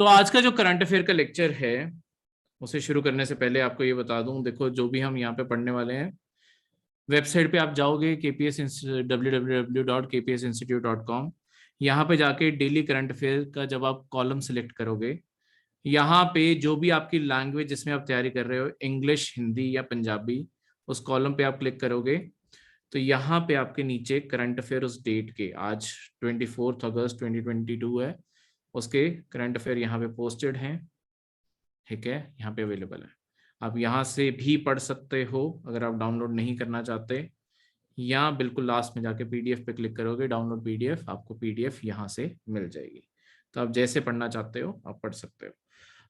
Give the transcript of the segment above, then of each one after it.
तो आज का जो करंट अफेयर का लेक्चर है उसे शुरू करने से पहले आपको ये बता दूं, देखो जो भी हम यहाँ पे पढ़ने वाले हैं, वेबसाइट पे आप जाओगे www.kpsinstitute.com। यहाँ पे जाके डेली करंट अफेयर का जब आप कॉलम सिलेक्ट करोगे, यहाँ पे जो भी आपकी लैंग्वेज जिसमें आप तैयारी कर रहे हो, इंग्लिश, हिंदी या पंजाबी, उस कॉलम पे आप क्लिक करोगे तो यहाँ पे आपके नीचे करंट अफेयर उस डेट के, आज 24 अगस्त 2022 है, उसके करंट अफेयर यहाँ पे पोस्टेड हैं। ठीक है, यहाँ पे अवेलेबल है, आप यहाँ से भी पढ़ सकते हो अगर आप डाउनलोड नहीं करना चाहते। या बिल्कुल लास्ट में जाके पीडीएफ पे क्लिक करोगे, डाउनलोड पीडीएफ, आपको पीडीएफ यहाँ से मिल जाएगी। तो आप जैसे पढ़ना चाहते हो आप पढ़ सकते हो।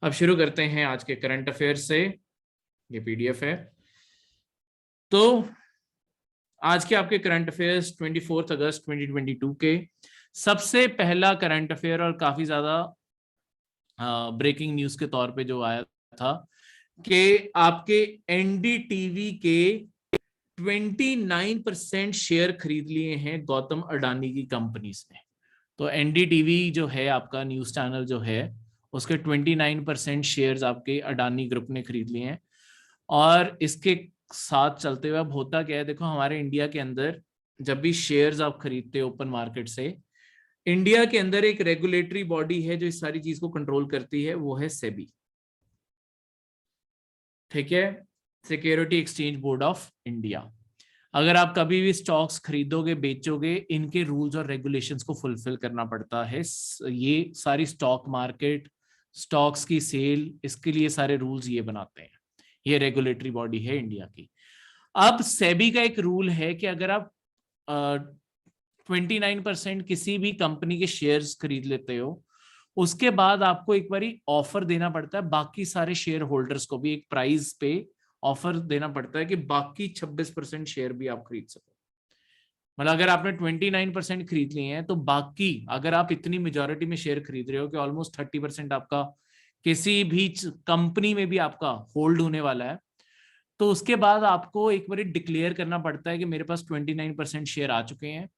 अब शुरू करते हैं आज के करंट अफेयर से। ये पीडीएफ है। तो आज के आपके करंट अफेयर्स 24 अगस्त 2022 के सबसे पहला करंट अफेयर और काफी ज्यादा ब्रेकिंग न्यूज के तौर पे जो आया था कि आपके एनडीटीवी के 29% शेयर खरीद लिए हैं गौतम अडानी की कंपनीज ने। तो एनडीटीवी जो है आपका न्यूज चैनल जो है, उसके 29% शेयर्स आपके अडानी ग्रुप ने खरीद लिए हैं। और इसके साथ चलते हुए अब होता क्या है, देखो हमारे इंडिया के अंदर जब भी शेयर्स आप खरीदते हो ओपन मार्केट से, इंडिया के अंदर एक रेगुलेटरी बॉडी है जो इस सारी चीज को कंट्रोल करती है, वो है सेबी। ठीक है, security exchange board of India. अगर आप कभी भी स्टॉक्स खरीदोगे बेचोगे, इनके रूल्स और रेगुलेशंस को फुलफिल करना पड़ता है। ये सारी स्टॉक मार्केट, स्टॉक्स की सेल, इसके लिए सारे रूल्स ये बनाते हैं। ये रेगुलेटरी बॉडी है इंडिया की। अब सेबी का एक रूल है कि अगर आप 29% किसी भी कंपनी के शेयर्स खरीद लेते हो, उसके बाद आपको एक बारी ऑफर देना पड़ता है बाकी सारे शेयर होल्डर्स को भी, एक प्राइस पे ऑफर देना पड़ता है कि बाकी 26% शेयर भी आप खरीद सको। मतलब अगर आपने 29% खरीद लिए हैं तो बाकी, अगर आप इतनी मेजॉरिटी में शेयर खरीद रहे हो कि ऑलमोस्ट 30% आपका किसी भी कंपनी में भी आपका होल्ड होने वाला है, तो उसके बाद आपको एक बार डिक्लेयर करना पड़ता है कि मेरे पास 29% शेयर आ चुके हैं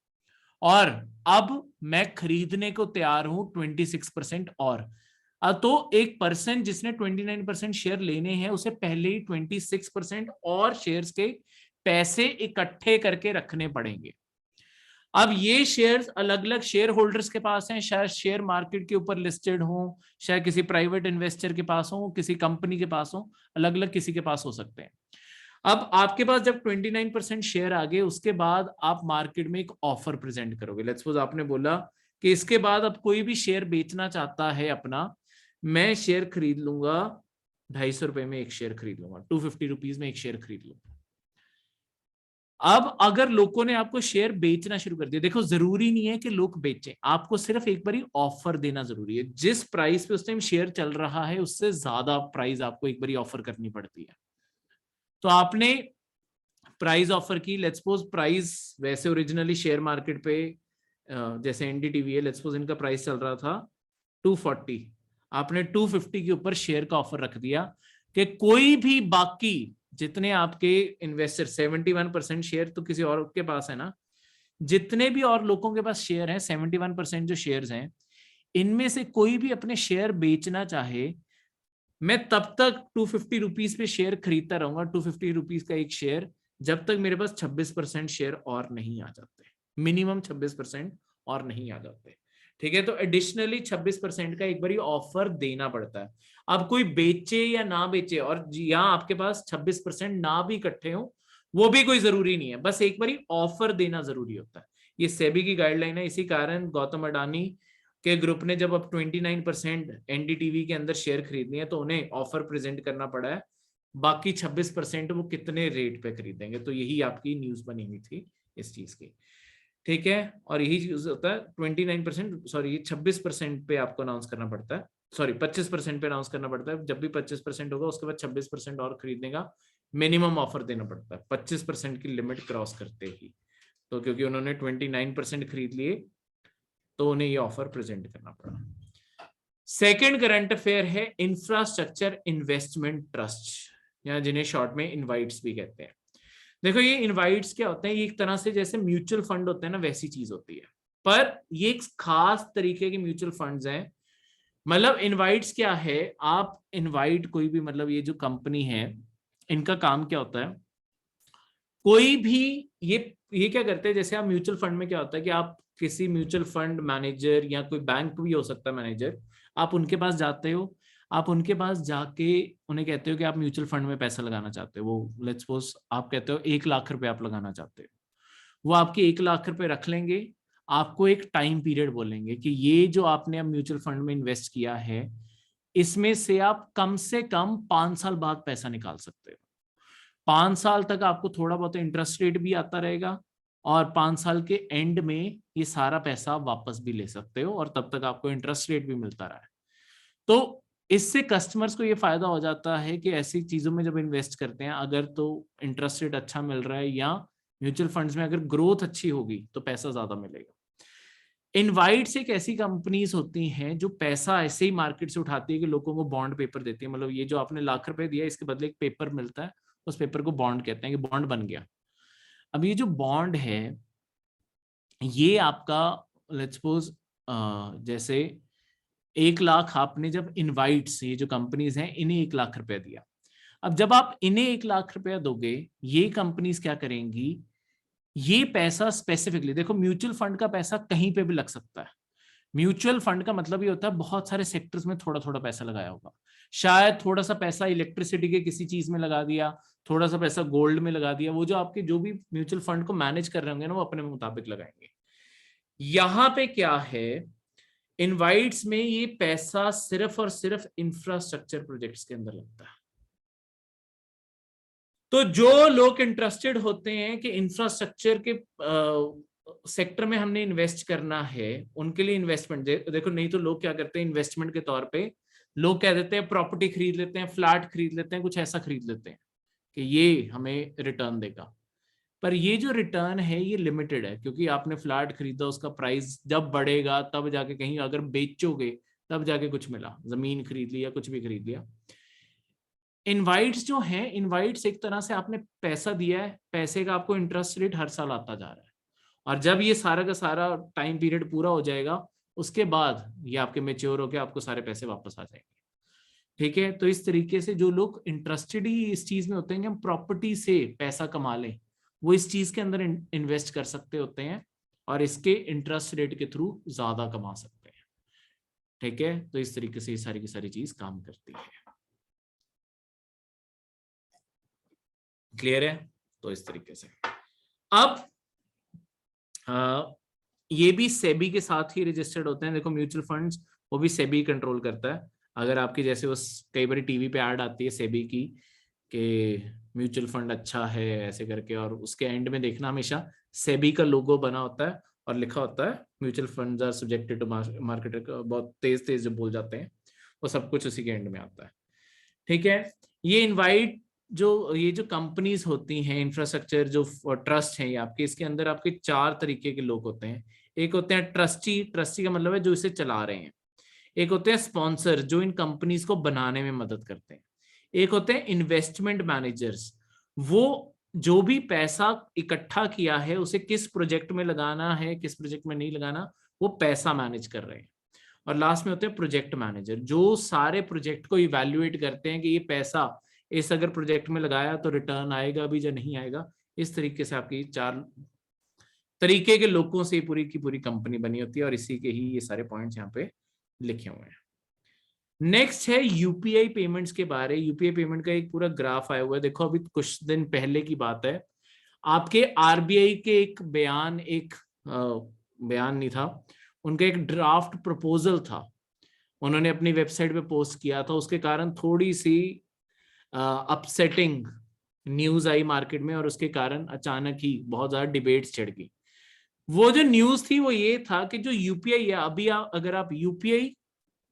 और अब मैं खरीदने को तैयार हूं 26% और। तो एक पर्सन जिसने 29% शेयर लेने हैं उसे पहले ही 26% और शेयर्स के पैसे इकट्ठे करके रखने पड़ेंगे। अब ये शेयर्स अलग अलग शेयर होल्डर्स के पास हैं, शायद शेयर मार्केट के ऊपर लिस्टेड हो, शायद किसी प्राइवेट इन्वेस्टर के पास हो, किसी कंपनी के पास हो, अलग अलग किसी के पास हो सकते हैं। अब आपके पास जब 29% शेयर आ गए, उसके बाद आप मार्केट में एक ऑफर प्रेजेंट करोगे। लेट्स सपोज आपने बोला कि इसके बाद अब कोई भी शेयर बेचना चाहता है अपना, मैं शेयर खरीद लूंगा 250 रुपए में एक शेयर खरीद लूंगा, 250 रुपीज में एक शेयर खरीद लूंगा। अब अगर लोगों ने आपको शेयर बेचना शुरू कर दिया, देखो जरूरी नहीं है कि लोग बेचें, आपको सिर्फ एक बारी ऑफर देना जरूरी है। जिस प्राइस पे उस टाइम शेयर चल रहा है उससे ज्यादा प्राइस आपको एक बारी ऑफर करनी पड़ती है। तो आपने प्राइस ऑफर की, लेट्स सपोज प्राइस वैसे ओरिजिनली शेयर मार्केट पे जैसे एनडीटीवी है, लेट्स सपोज इनका प्राइस चल रहा था 240, आपने 250 के ऊपर शेयर का ऑफर रख दिया कि कोई भी बाकी जितने आपके इन्वेस्टर, 71% शेयर तो किसी और के पास है ना, जितने भी और लोगों के पास शेयर हैं 71% जो शेयर्स हैं, इनमें से कोई भी अपने शेयर बेचना चाहे, मैं तब तक 250 रुपीज पे शेयर खरीदता रहूंगा, 250 रुपीज का एक शेयर, जब तक मेरे पास 26% शेयर और नहीं आ जाते, मिनिमम 26% और नहीं आ जाते। ठीक है, तो एडिशनली 26% का एक बार ऑफर देना पड़ता है। अब कोई बेचे या ना बेचे, और यहाँ आपके पास 26% ना भी इकट्ठे हो वो भी कोई जरूरी नहीं है, बस एक बार ऑफर देना जरूरी होता है। ये सेबी की गाइडलाइन है। इसी कारण गौतम अडानी के ग्रुप ने जब अब 29% एनडीटीवी के अंदर शेयर खरीदनी है तो उन्हें ऑफर प्रेजेंट करना पड़ा है, बाकी 26% वो कितने रेट पे खरीदेंगे। तो यही आपकी न्यूज बनी हुई थी इस चीज की। ठीक है, और यही चीज होता है 29%, सॉरी 26% पे आपको अनाउंस करना पड़ता है, सॉरी 25% पे अनाउंस करना पड़ता है। जब भी 25% होगा उसके बाद 26% और खरीदने का मिनिमम ऑफर देना पड़ता है 25% की लिमिट क्रॉस करते ही। तो क्योंकि उन्होंने 29% खरीद लिए तो उन्हें ये ऑफर प्रेजेंट करना पड़ा। सेकेंड करंट अफेयर है इंफ्रास्ट्रक्चर इन्वेस्टमेंट ट्रस्ट, या जिन्हें शॉर्ट में इनवाइट्स भी कहते हैं। देखो ये इनवाइट्स क्या होते हैं, ये एक तरह से जैसे म्यूचुअल फंड होते हैं ना, वैसी चीज होती है, पर ये एक खास तरीके के म्यूचुअल फंड्स हैं मतलब इनवाइट्स क्या है, आप इनवाइट कोई भी, मतलब ये जो कंपनी है इनका काम क्या होता है, कोई भी ये क्या करते हैं, जैसे आप म्यूचुअल फंड में क्या होता है कि आप किसी म्यूचुअल फंड मैनेजर या कोई बैंक भी हो सकता है मैनेजर, आप उनके पास जाते हो, आप उनके पास जाके उन्हें कहते हो कि आप म्यूचुअल फंड में पैसा लगाना चाहते हो, वो लेट्स सपोज आप कहते हो 1 लाख रुपए आप लगाना चाहते हो, वो आपके 1 लाख रुपए रख लेंगे, आपको एक टाइम पीरियड बोलेंगे कि ये जो आपने अब म्यूचुअल फंड में इन्वेस्ट किया है इसमें से आप कम से कम 5 साल बाद पैसा निकाल सकते हो। 5 साल तक आपको थोड़ा बहुत इंटरेस्ट रेट भी आता रहेगा और 5 साल के एंड में ये सारा पैसा वापस भी ले सकते हो और तब तक आपको इंटरेस्ट रेट भी मिलता रहा है। तो इससे कस्टमर्स को ये फायदा हो जाता है कि ऐसी चीजों में जब इन्वेस्ट करते हैं, अगर तो इंटरेस्ट रेट अच्छा मिल रहा है या म्यूचुअल फंड्स में अगर ग्रोथ अच्छी होगी तो पैसा ज्यादा मिलेगा। इनवाइट्स एक ऐसी कंपनीज होती हैं जो पैसा ऐसे ही मार्केट से उठाती है कि लोगों को बॉन्ड पेपर देती है, मतलब ये जो आपने लाख रुपए दिया इसके बदले एक पेपर मिलता है, उस पेपर को बॉन्ड कहते हैं कि बॉन्ड बन गया। अब ये जो बॉन्ड है ये आपका लेट्स सपोज जैसे 1 लाख आपने जब इनवाइट्स, ये जो कंपनीज हैं इन्हें 1 लाख रुपया दिया, अब जब आप इन्हें 1 लाख रुपया दोगे ये कंपनीज क्या करेंगी, ये पैसा स्पेसिफिकली, देखो म्यूचुअल फंड का पैसा कहीं पे भी लग सकता है। म्यूचुअल फंड का मतलब ये होता है बहुत सारे सेक्टर्स में थोड़ा थोड़ा पैसा लगाया होगा, शायद थोड़ा सा पैसा इलेक्ट्रिसिटी के किसी चीज में लगा दिया, थोड़ा सा पैसा गोल्ड में लगा दिया, वो जो आपके जो भी म्यूचुअल फंड को मैनेज कर रहे होंगे ना वो अपने मुताबिक लगाएंगे। यहां पे क्या है, इनवाइट्स में ये पैसा सिर्फ और सिर्फ इंफ्रास्ट्रक्चर प्रोजेक्ट्स के अंदर लगता है। तो जो लोग इंटरेस्टेड होते हैं कि इंफ्रास्ट्रक्चर के सेक्टर में हमने इन्वेस्ट करना है उनके लिए इन्वेस्टमेंट देखो, नहीं तो लोग क्या करते हैं इन्वेस्टमेंट के तौर पे, लोग कह देते हैं प्रॉपर्टी खरीद लेते हैं, फ्लैट खरीद लेते हैं, कुछ ऐसा खरीद लेते हैं कि ये हमें रिटर्न देगा। पर ये जो रिटर्न है ये लिमिटेड है, क्योंकि आपने फ्लैट खरीदा, उसका प्राइस जब बढ़ेगा तब जाके, कहीं अगर बेचोगे तब जाके कुछ मिला, जमीन खरीद लिया, कुछ भी खरीद लिया। इनवाइट्स जो हैं, इनवाइट्स एक तरह से आपने पैसा दिया है, पैसे का आपको इंटरेस्ट रेट हर साल आता जा रहा है, और जब ये सारा का सारा टाइम पीरियड पूरा हो जाएगा उसके बाद ये आपके मेच्योर होकर आपको सारे पैसे वापस आ जाएंगे। ठीक है, तो इस तरीके से जो लोग इंटरेस्टेड ही इस चीज में होते हैं कि हम प्रॉपर्टी से पैसा कमा लें, वो इस चीज के अंदर इन्वेस्ट कर सकते होते हैं और इसके इंटरेस्ट रेट के थ्रू ज्यादा कमा सकते हैं। ठीक है, तो इस तरीके से ये सारी की सारी चीज काम करती है। क्लियर है? तो इस तरीके से अब ये भी सेबी के साथ ही रजिस्टर्ड होते हैं। देखो म्यूचुअल फंड्स वो भी सेबी कंट्रोल करता है। अगर आपकी जैसे उस कई बार टीवी पे ऐड आती है सेबी की कि म्यूचुअल फंड अच्छा है ऐसे करके, और उसके एंड में देखना हमेशा सेबी का लोगो बना होता है और लिखा होता है mutual funds are subjected to market, बहुत तेज तेज जो बोल जाते हैं वो सब कुछ उसी के एंड में आता है। ठीक है, ये इनवाइट ये जो कंपनीज होती हैं, इंफ्रास्ट्रक्चर जो ट्रस्ट है आपके, इसके अंदर आपके 4 तरीके के लोग होते हैं। एक होते हैं ट्रस्टी, ट्रस्टी का मतलब है जो इसे चला रहे हैं। एक होते हैं स्पॉन्सर जो इन कंपनीज को बनाने में मदद करते हैं। एक होते हैं इन्वेस्टमेंट मैनेजर्स, वो जो भी पैसा इकट्ठा किया है उसे किस प्रोजेक्ट में लगाना है किस प्रोजेक्ट में नहीं लगाना, वो पैसा मैनेज कर रहे हैं। और लास्ट में होते हैं प्रोजेक्ट मैनेजर जो सारे प्रोजेक्ट को इवैल्यूएट करते हैं कि ये पैसा इस अगर प्रोजेक्ट में लगाया तो रिटर्न आएगा भी या नहीं आएगा। इस तरीके से आपकी 4 तरीके के लोगों से पूरी की पूरी कंपनी बनी होती है और इसी के ही ये सारे पॉइंट्स यहाँ पे लिखे हुए हैं। नेक्स्ट है यूपीआई पेमेंट्स के बारे। यूपीआई पेमेंट का एक पूरा ग्राफ आया हुआ है, देखो अभी कुछ दिन पहले की बात है, आपके आरबीआई के एक बयान, एक बयान नहीं था, उनका एक ड्राफ्ट प्रपोजल था, उन्होंने अपनी वेबसाइट पे पोस्ट किया था, उसके कारण थोड़ी सी अपसेटिंग न्यूज आई मार्केट में और उसके कारण अचानक ही बहुत ज्यादा डिबेट्स छिड़ गई। वो जो न्यूज थी वो ये था कि जो यूपीआई है अभी अगर आप यूपीआई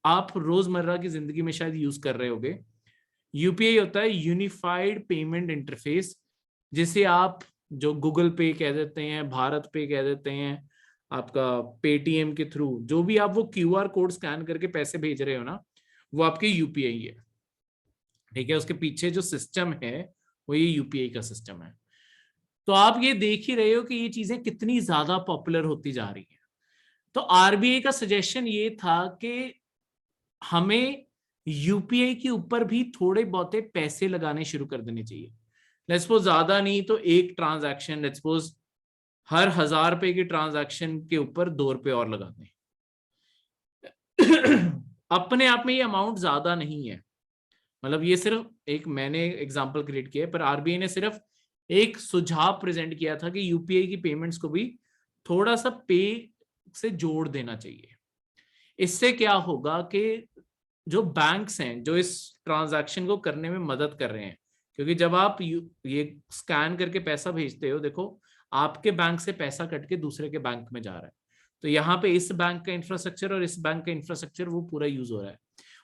आप रोजमर्रा की जिंदगी में शायद यूज कर रहे होगे, यूपीआई होता है यूनिफाइड पेमेंट इंटरफेस, जिसे आप जो गूगल पे कह देते हैं, भारत पे कह देते हैं, आपका पेटीएम के थ्रू जो भी आप वो क्यूआर कोड स्कैन करके पैसे भेज रहे हो ना, वो आपके यूपीआई है। ठीक है, उसके पीछे जो सिस्टम है वो ये यूपीआई का सिस्टम है। तो आप ये देख ही रहे हो कि ये चीजें कितनी ज्यादा पॉपुलर होती जा रही है। तो आरबीआई का सजेशन ये था कि हमें यूपीआई के ऊपर भी थोड़े बहुते पैसे लगाने शुरू कर देने चाहिए। लेट्स सपोज ज्यादा नहीं तो एक ट्रांजैक्शन, लेट्स सपोज हर 1000 रुपए की ट्रांजैक्शन के ऊपर 2 रुपए और लगा दें। अपने आप में ये अमाउंट ज्यादा नहीं है, मतलब ये सिर्फ एक मैंने एग्जांपल क्रिएट किया है, पर आरबीआई ने सिर्फ एक सुझाव प्रेजेंट किया था कि यूपीआई की पेमेंट्स को भी थोड़ा सा पे से जोड़ देना चाहिए। इससे क्या होगा कि जो बैंक्स हैं जो इस ट्रांजैक्शन को करने में मदद कर रहे हैं, क्योंकि जब आप ये स्कैन करके पैसा भेजते हो, देखो आपके बैंक से पैसा कट के दूसरे के बैंक में जा रहा है, तो यहाँ पे इस बैंक का इंफ्रास्ट्रक्चर और इस बैंक का इंफ्रास्ट्रक्चर वो पूरा यूज हो रहा है।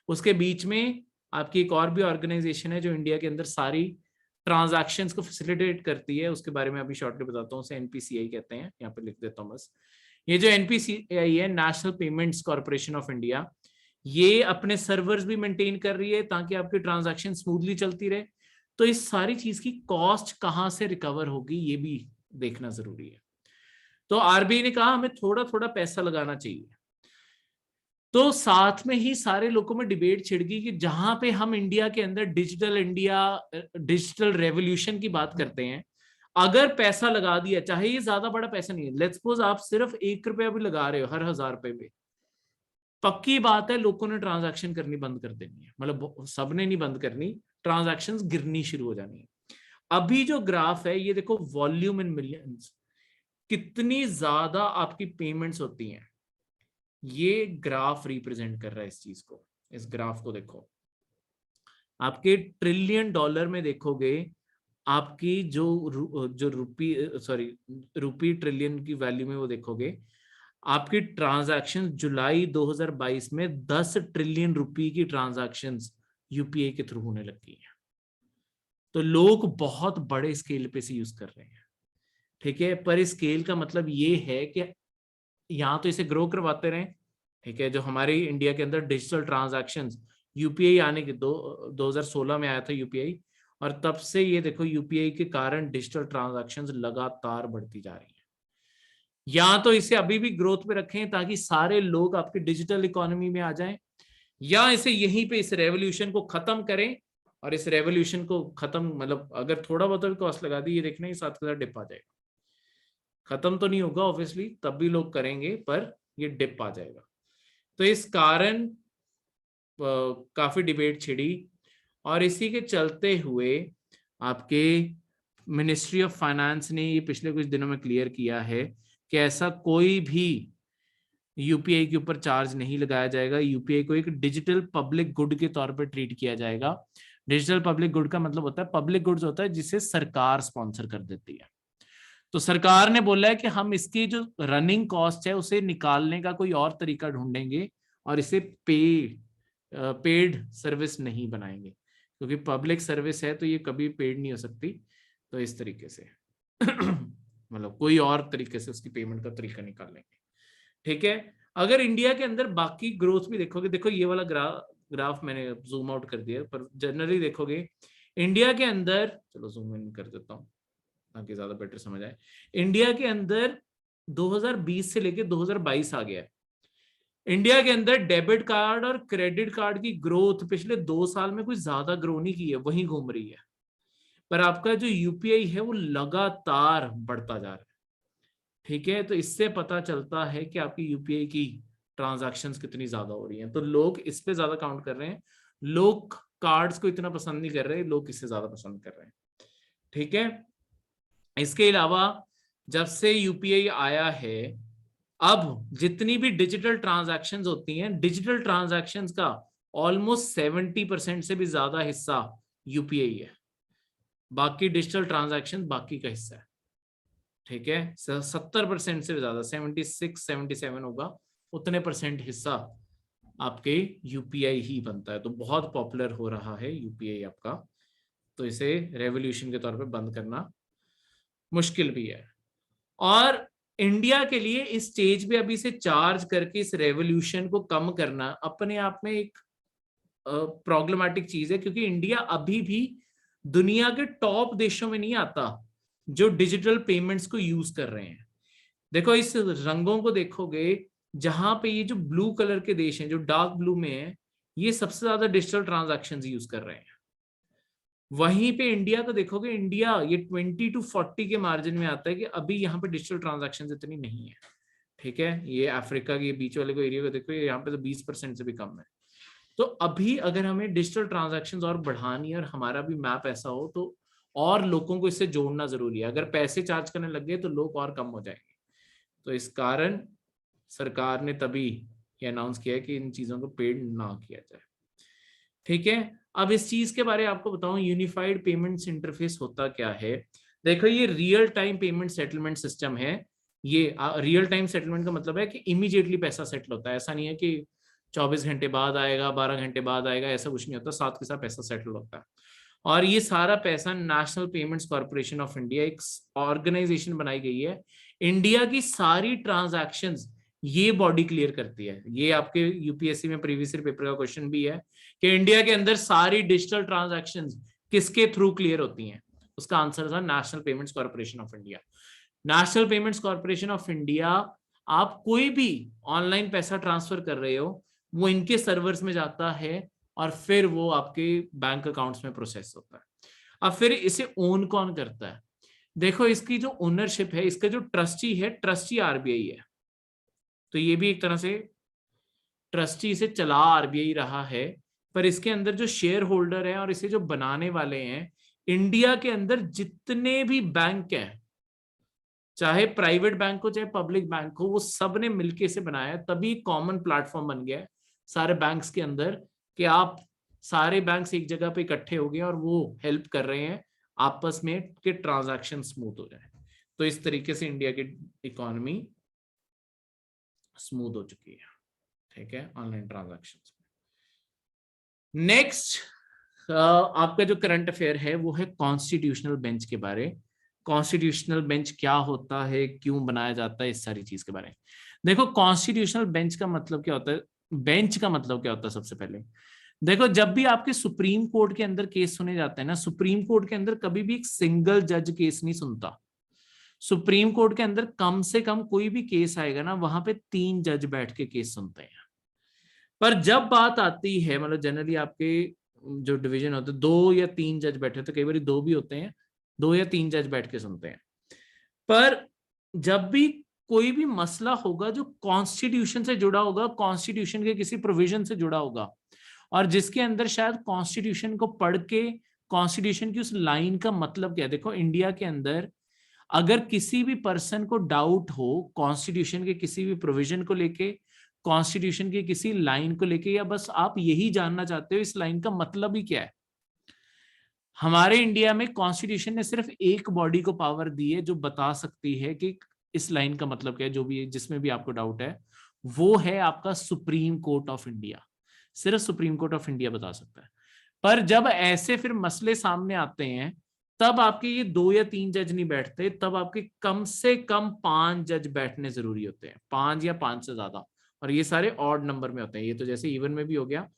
उसके बीच में आपकी एक और भी ऑर्गेनाइजेशन है जो इंडिया के अंदर सारी ट्रांजैक्शंस को फैसिलिटेट करती है, उसके बारे में अभी शॉर्टली बताता हूँ, उसे एनपीसीआई कहते हैं, यहाँ पे लिख देता हूँ बस। ये जो एनपीसीआई है, national payments corporation of India, ये अपने सर्वर्स भी मेंटेन कर रही है ताकि आपकी ट्रांजैक्शन स्मूथली चलती रहे। तो इस सारी चीज की कॉस्ट कहां से रिकवर होगी ये भी देखना जरूरी है। तो आरबीआई ने कहा हमें थोड़ा थोड़ा पैसा लगाना चाहिए। तो साथ में ही सारे लोगों में डिबेट छिड़ गई कि जहां पे हम इंडिया के अंदर डिजिटल रेवोल्यूशन की बात करते हैं, अगर पैसा लगा दिया, चाहे ये ज्यादा बड़ा पैसा नहीं है, लेट्स सपोज आप सिर्फ 1 रुपया भी लगा रहे हो हर 1000 रुपए में, पक्की बात है लोगों ने ट्रांजैक्शन करनी बंद कर देनी है, मतलब सबने नहीं बंद करनी, ट्रांजैक्शंस गिरनी शुरू हो जानी है। अभी जो ग्राफ है ये देखो, वॉल्यूम इन मिलियंस, कितनी ज्यादा आपकी पेमेंट्स होती हैं, ये ग्राफ रिप्रेजेंट कर रहा है इस चीज को। इस ग्राफ को देखो, आपके ट्रिलियन डॉलर में देखोगे, आपकी जो रूपी ट्रिलियन की वैल्यू में वो देखोगे, आपकी ट्रांजैक्शन जुलाई 2022 में 10 ट्रिलियन रुपए की ट्रांजैक्शंस यूपीआई के थ्रू होने लगी है। तो लोग बहुत बड़े स्केल पे से यूज कर रहे हैं, ठीक है। पर इस स्केल का मतलब ये है कि यहाँ तो इसे ग्रो करवाते रहे, ठीक है। जो हमारे इंडिया के अंदर डिजिटल ट्रांजैक्शंस, यूपीआई आने के 2016 में आया था यूपीआई, और तब से ये देखो यूपीआई के कारण डिजिटल ट्रांजैक्शंस लगातार बढ़ती जा रही है। या तो इसे अभी भी ग्रोथ पे रखें ताकि सारे लोग आपके डिजिटल इकोनॉमी में आ जाएं, या इसे यहीं पे इस रेवोल्यूशन को खत्म करें, और इस रेवोल्यूशन को खत्म, मतलब अगर थोड़ा बहुत भी कॉस्ट लगा दी, ये देखना ही 7,000 डिप आ जाएगा। खत्म तो नहीं होगा ऑब्वियसली, तब भी लोग करेंगे, पर ये डिप आ जाएगा। तो इस कारण काफी डिबेट छिड़ी, और इसी के चलते हुए आपके मिनिस्ट्री ऑफ फाइनेंस ने ये पिछले कुछ दिनों में क्लियर किया है कि ऐसा कोई भी यूपीआई के ऊपर चार्ज नहीं लगाया जाएगा। यूपीआई को एक डिजिटल पब्लिक गुड के तौर पर ट्रीट किया जाएगा। डिजिटल पब्लिक गुड का मतलब होता है, पब्लिक गुड्स होता है जिसे सरकार स्पॉन्सर कर देती है। तो सरकार ने बोला है कि हम इसकी जो रनिंग कॉस्ट है उसे निकालने का कोई और तरीका ढूंढेंगे, और इसे पेड सर्विस नहीं बनाएंगे, क्योंकि पब्लिक सर्विस है तो ये कभी पेड नहीं हो सकती। तो इस तरीके से मतलब कोई और तरीके से उसकी पेमेंट का तरीका निकालेंगे, ठीक है। अगर इंडिया के अंदर बाकी ग्रोथ भी देखोगे, देखो ये वाला ग्राफ मैंने जूम आउट कर दिया, पर जनरली देखोगे इंडिया के अंदर, चलो जूम इन कर देता हूँ ताकि ज्यादा बेटर समझ आए। इंडिया के अंदर 2020 से लेके 2022 आ गया है। इंडिया के अंदर डेबिट कार्ड और क्रेडिट कार्ड की ग्रोथ पिछले 2 साल में कुछ ज्यादा ग्रो नहीं की है, वहीं घूम रही है। पर आपका जो यूपीआई है वो लगातार बढ़ता जा रहा है, ठीक है। तो इससे पता चलता है कि आपकी यूपीआई की ट्रांजैक्शंस कितनी ज्यादा हो रही हैं। तो लोग इस पे ज्यादा काउंट कर रहे हैं, लोग कार्ड्स को इतना पसंद नहीं कर रहे, लोग इससे ज्यादा पसंद कर रहे हैं, ठीक है। इसके अलावा जब से यूपीआई आया है, अब जितनी भी डिजिटल ट्रांजैक्शंस होती हैं, डिजिटल ट्रांजैक्शंस का ऑलमोस्ट 70% से भी ज्यादा हिस्सा यूपीआई है। बाकी डिजिटल ट्रांजैक्शन बाकी का हिस्सा है, ठीक है। 70% से ज्यादा, 76-77 होगा, उतने परसेंट हिस्सा आपके यूपीआई ही बनता है। तो बहुत पॉपुलर हो रहा है यूपीआई आपका, तो इसे रेवोल्यूशन के तौर पे बंद करना मुश्किल भी है। और इंडिया के लिए इस स्टेज पे अभी से चार्ज करके इस रेवोल्यूशन को कम करना अपने आप में एक प्रॉब्लमेटिक चीज है, क्योंकि इंडिया अभी भी दुनिया के टॉप देशों में नहीं आता जो डिजिटल पेमेंट्स को यूज कर रहे हैं। देखो इस रंगों को देखोगे, जहां पे ये जो ब्लू कलर के देश हैं, जो डार्क ब्लू में है, ये सबसे ज्यादा डिजिटल ट्रांजैक्शंस यूज कर रहे हैं। वहीं पे इंडिया को देखोगे, इंडिया ये 20 to 40 के मार्जिन में आता है कि अभी यहाँ पे डिजिटल ट्रांजैक्शंस इतनी नहीं है। ठीक है, ये अफ्रीका के बीच वाले को एरिया को देखो, यहाँ पे तो 20% से भी कम है। तो अभी अगर हमें डिजिटल ट्रांजैक्शंस और बढ़ानी है और हमारा भी मैप ऐसा हो, तो और लोगों को इससे जोड़ना जरूरी है। अगर पैसे चार्ज करने लग गए तो लोग और कम हो जाएंगे। तो इस कारण सरकार ने तभी ये अनाउंस किया है कि इन चीजों को पेड ना किया जाए। ठीक है, अब इस चीज के बारे में आपको बताऊं, यूनिफाइड पेमेंट्स इंटरफेस होता क्या है। देखो, ये real time payment settlement system है। ये रियल टाइम सेटलमेंट का मतलब है कि इमीडिएटली पैसा सेटल होता है। ऐसा नहीं है कि 24 घंटे बाद आएगा, 12 घंटे बाद आएगा, ऐसा कुछ नहीं होता, साथ के साथ पैसा सेटल होता है। और ये सारा पैसा national payments corporation of India, एक ऑर्गेनाइजेशन बनाई गई है, इंडिया की सारी ट्रांजैक्शंस ये बॉडी क्लियर करती है। ये आपके यूपीएससी में प्रीवियस ईयर पेपर का क्वेश्चन भी है कि इंडिया के अंदर सारी डिजिटल ट्रांजैक्शंस किसके थ्रू क्लियर होती हैं। उसका आंसर था national payments corporation of India. National payments corporation of India, आप कोई भी ऑनलाइन पैसा ट्रांसफर कर रहे हो, वो इनके सर्वर्स में जाता है और फिर वो आपके बैंक अकाउंट्स में प्रोसेस होता है। अब फिर इसे ओन कौन करता है? देखो, इसकी जो ओनरशिप है, इसका जो ट्रस्टी है, ट्रस्टी आरबीआई है। तो ये भी एक तरह से ट्रस्टी इसे चला आरबीआई रहा है, पर इसके अंदर जो शेयर होल्डर है और इसे जो बनाने वाले हैं, इंडिया के अंदर जितने भी बैंक हैं, चाहे प्राइवेट बैंक हो चाहे पब्लिक बैंक हो, वो सब ने मिलकर इसे बनाया। तभी कॉमन प्लेटफॉर्म बन गया है सारे बैंक्स के अंदर कि आप सारे बैंक्स एक जगह पे इकट्ठे हो गए और वो हेल्प कर रहे हैं आपस में कि ट्रांजैक्शन स्मूथ हो जाए। तो इस तरीके से इंडिया की इकोनॉमी स्मूथ हो चुकी है। ठीक है, ऑनलाइन ट्रांजैक्शन। नेक्स्ट आपका जो करंट अफेयर है वो है कॉन्स्टिट्यूशनल बेंच के बारे। कॉन्स्टिट्यूशनल बेंच क्या होता है, क्यों बनाया जाता है, इस सारी चीज के बारे में देखो। कॉन्स्टिट्यूशनल बेंच का मतलब क्या होता है? बेंच का मतलब क्या होता है? सबसे पहले देखो, जब भी आपके सुप्रीम कोर्ट के अंदर केस सुने जाते हैं ना, सुप्रीम कोर्ट के अंदर कभी भी एक सिंगल जज केस नहीं सुनता। सुप्रीम कोर्ट के अंदर कम से कम कोई भी केस आएगा ना, वहां पे 3 जज बैठ के केस सुनते हैं। पर जब बात आती है, मतलब जनरली आपके जो डिवीजन होते हैं 2 या 3 जज बैठे होते हैं, कई बार 2 भी होते हैं, 2 या 3 जज बैठ के सुनते हैं। पर जब भी कोई भी मसला होगा जो कॉन्स्टिट्यूशन से जुड़ा होगा, कॉन्स्टिट्यूशन के किसी प्रोविजन से जुड़ा होगा, और जिसके अंदर शायद कॉन्स्टिट्यूशन को पढ़ के कॉन्स्टिट्यूशन की उस लाइन का मतलब क्या है। देखो, इंडिया के अंदर अगर किसी भी पर्सन को डाउट हो कॉन्स्टिट्यूशन के किसी भी प्रोविजन को लेके, कॉन्स्टिट्यूशन की किसी लाइन को लेके, या बस आप यही जानना चाहते हो इस लाइन का मतलब ही क्या है, हमारे इंडिया में कॉन्स्टिट्यूशन ने सिर्फ एक बॉडी को पावर दी है जो बता सकती है कि इस लाइन का मतलब क्या है। जो भी, जिसमें भी आपको डाउट है, वो है आपका सुप्रीम कोर्ट ऑफ इंडिया। सिर्फ सुप्रीम कोर्ट ऑफ इंडिया बता सकता है। पर जब ऐसे फिर मसले सामने आते हैं, तब आपके ये 2 या 3 जज नहीं बैठते, तब आपके कम से कम 5 जज बैठने जरूरी होते हैं, 5 या 5 से ज्यादा। और ये सारे ऑड नंबर में होते हैं। ये तो जैसे इवन में भी हो गया,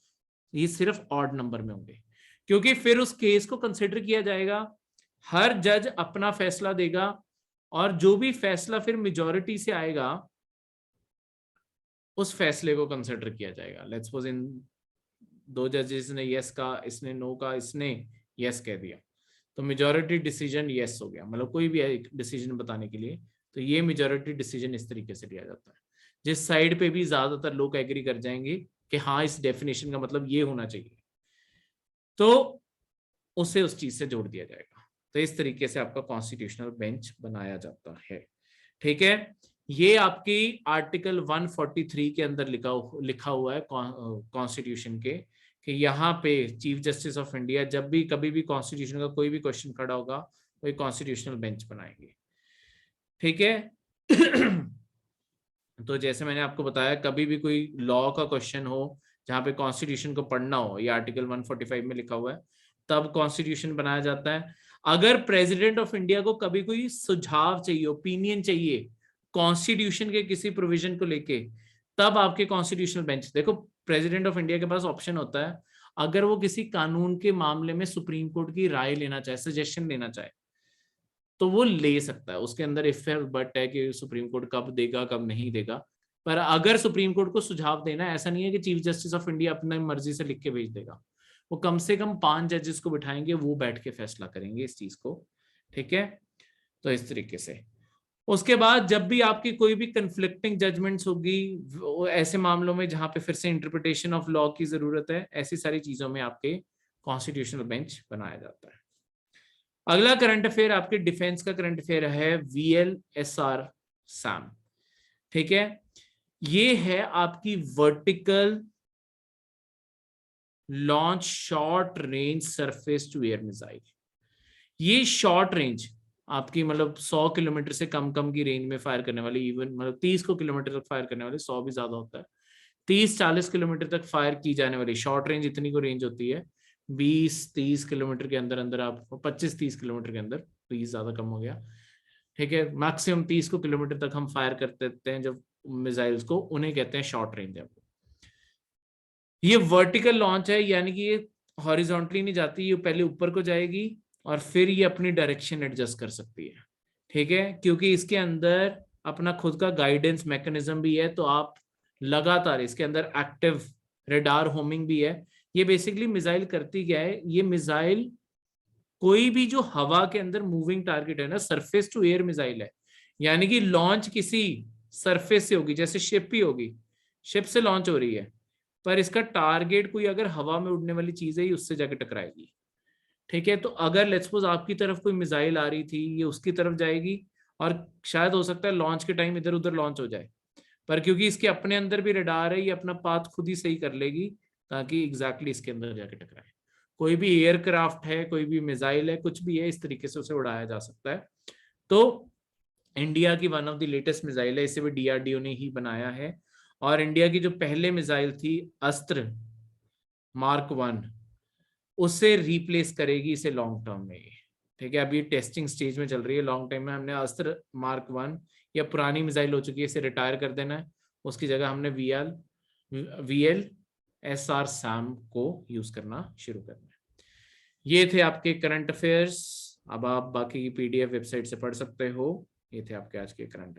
ये सिर्फ ऑड नंबर में होंगे, क्योंकि फिर उस केस को कंसिडर किया जाएगा, हर जज अपना फैसला देगा, और जो भी फैसला फिर मेजॉरिटी से आएगा उस फैसले को कंसिडर किया जाएगा। लेट्स सपोज इन 2 जजेस ने यस कहा, इसने नो कहा, इसने यस कह दिया, तो मेजॉरिटी डिसीजन यस हो गया। मतलब कोई भी एक डिसीजन बताने के लिए, तो ये मेजॉरिटी डिसीजन इस तरीके से लिया जाता है। जिस साइड पे भी ज्यादातर लोग एग्री कर जाएंगे कि हाँ इस डेफिनेशन का मतलब ये होना चाहिए, तो उसे उस चीज से जोड़ दिया जाएगा। तो इस तरीके से आपका कॉन्स्टिट्यूशनल बेंच बनाया जाता है। ठीक है, ये आपकी आर्टिकल 143 के अंदर लिखा हुआ है कॉन्स्टिट्यूशन के, कि यहाँ पे चीफ जस्टिस ऑफ इंडिया जब भी कभी भी कॉन्स्टिट्यूशन का कोई भी क्वेश्चन खड़ा होगा, वो कॉन्स्टिट्यूशनल बेंच बनाएंगे। ठीक है तो जैसे मैंने आपको बताया, कभी भी कोई लॉ का क्वेश्चन हो जहाँ पे कॉन्स्टिट्यूशन को पढ़ना हो, ये आर्टिकल 145 में लिखा हुआ है, तब कॉन्स्टिट्यूशन बनाया जाता है। अगर प्रेसिडेंट ऑफ इंडिया को कभी कोई सुझाव चाहिए, ओपिनियन चाहिए कॉन्स्टिट्यूशन के किसी प्रोविजन को लेके, तब आपके कॉन्स्टिट्यूशनल बेंच, देखो प्रेसिडेंट ऑफ इंडिया के पास ऑप्शन होता है, अगर वो किसी कानून के मामले में सुप्रीम कोर्ट की राय लेना चाहे, सजेशन लेना चाहे, तो वो ले सकता है। उसके अंदर इफ बट है कि सुप्रीम कोर्ट कब देगा कब नहीं देगा, पर अगर सुप्रीम कोर्ट को सुझाव देना, ऐसा नहीं है कि चीफ जस्टिस ऑफ इंडिया अपनी मर्जी से लिख के भेज देगा, वो कम से कम 5 जजेस को बिठाएंगे, वो बैठ के फैसला करेंगे इस चीज को, ठीक है। तो इस तरीके से उसके बाद जब भी आपकी कोई भी कंफ्लिक्टिंग जजमेंट्स होगी, ऐसे मामलों में जहां पे फिर से इंटरप्रिटेशन ऑफ लॉ की जरूरत है, ऐसी सारी चीजों में आपके कॉन्स्टिट्यूशनल बेंच बनाया जाता है। अगला करंट अफेयर आपके डिफेंस का करंट अफेयर है, VLSR SAM, ठीक है। ये है आपकी vertical launch short range surface to air missile. ये शॉर्ट रेंज आपकी मतलब 100 किलोमीटर से कम की रेंज में फायर करने वाली, इवन मतलब 30 किलोमीटर तक फायर करने वाले, 100 भी ज्यादा होता है, 30-40 किलोमीटर तक फायर की जाने वाली शॉर्ट रेंज, इतनी को रेंज होती है। 20-30 किलोमीटर के अंदर अंदर आप 25-30 किलोमीटर के अंदर, 20 ज्यादा कम हो गया, ठीक है, मैक्सिमम 30 किलोमीटर तक हम फायर करते रहते हैं जब मिसाइल्स को, उन्हें कहते हैं शॉर्ट रेंज। ये वर्टिकल लॉन्च है, यानी कि ये हॉरिजॉन्टली नहीं जाती, ये पहले ऊपर को जाएगी और फिर ये अपनी डायरेक्शन एडजस्ट कर सकती है, ठीक है, क्योंकि इसके अंदर अपना खुद का गाइडेंस मैकेनिज्म भी है, तो आप लगातार इसके अंदर एक्टिव रेडार होमिंग भी है। ये बेसिकली मिसाइल करती क्या है, ये मिसाइल कोई भी जो हवा के अंदर मूविंग टारगेट है ना, सरफेस टू एयर मिसाइल है, यानी कि लॉन्च किसी सरफेस से होगी, जैसे शिप ही होगी, शिप से लॉन्च हो रही है, पर इसका टारगेट कोई अगर हवा में उड़ने वाली चीज है, ये उससे जाके टकराएगी, ठीक है। तो अगर लेट्स सपोज आपकी तरफ कोई मिसाइल आ रही थी, ये उसकी तरफ जाएगी, और शायद हो सकता है लॉन्च के टाइम इधर उधर लॉन्च हो जाए, पर क्योंकि इसके अपने अंदर भी रडार है, ये अपना पाथ खुद ही सही कर लेगी ताकि एग्जैक्टली इसके अंदर जाके टकराए। कोई भी एयरक्राफ्ट है, कोई भी मिसाइल है, कुछ भी है, इस तरीके से उसे उड़ाया जा सकता है। तो इंडिया की one of the latest missile है, इसे भी DRDO ने ही बनाया है, और इंडिया की जो पहले मिसाइल थी अस्त्र Mark 1, उससे रिप्लेस करेगी इसे लॉन्ग टर्म में, ठीक है। अभी टेस्टिंग स्टेज में चल रही है, लॉन्ग टाइम में हमने अस्त्र Mark 1, या पुरानी मिसाइल हो चुकी है, इसे रिटायर कर देना है, उसकी जगह हमने VLSR SAM को यूज करना शुरू करना है। ये थे आपके करंट अफेयर्स, अब आप बाकी की PDF वेबसाइट से पढ़ सकते हो। ये थे आपके आज के करंट अफेयर्स।